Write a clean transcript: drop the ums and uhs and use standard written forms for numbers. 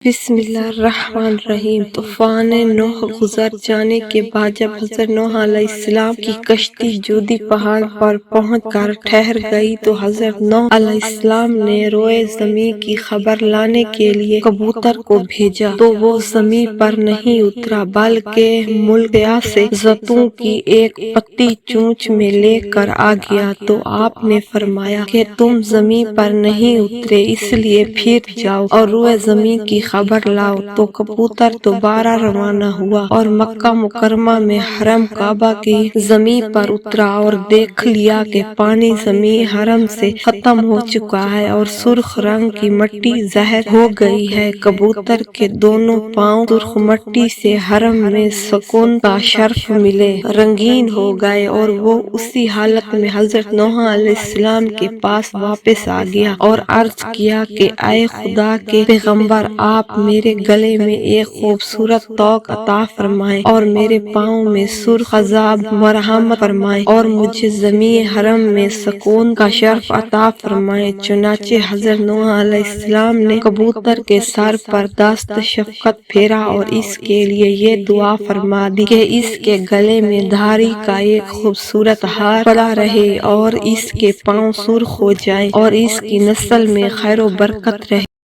بسم اللہ الرحمن الرحیم۔ طوفان نوح گزر جانے کے بعد جب حضرت نوح علیہ السلام کی کشتی جودی پہاڑ پر پہنچ کر ٹھہر گئی تو حضرت نوح علیہ السلام نے روئے زمین کی خبر لانے کے لیے کبوتر کو بھیجا تو وہ زمین پر نہیں اترا بلکہ ملتیا سے زیتون کی ایک پتی چونچ میں لے کر آ گیا تو آپ نے فرمایا کہ تم زمین پر نہیں اترے اس لیے پھر جاؤ اور روئے زمین کی خبر لاؤ۔ تو کبوتر دوبارہ روانہ ہوا اور مکہ مکرمہ میں حرم کعبہ کی زمین پر اترا اور دیکھ لیا کہ پانی زمین حرم سے ختم ہو چکا ہے اور سرخ رنگ کی مٹی ظاہر ہو گئی ہے۔ کبوتر کے دونوں پاؤں سرخ مٹی سے حرم میں سکون کا شرف ملے رنگین ہو گئے اور وہ اسی حالت میں حضرت نوح علیہ السلام کے پاس واپس آ گیا اور عرض کیا کہ اے خدا کے پیغمبر آپ میرے گلے میں ایک خوبصورت طوق عطا فرمائیں اور میرے پاؤں میں سرخ عذاب مرحمت فرمائیں اور مجھے زمین حرم میں سکون کا شرف عطا فرمائیں۔ چنانچہ حضرت نوح علیہ السلام نے کبوتر کے سر پر دست شفقت پھیرا اور اس کے لیے یہ دعا فرما دی کہ اس کے گلے میں دھاری کا ایک خوبصورت ہار پڑا رہے اور اس کے پاؤں سرخ ہو جائیں اور اس کی نسل میں خیر و برکت رہے۔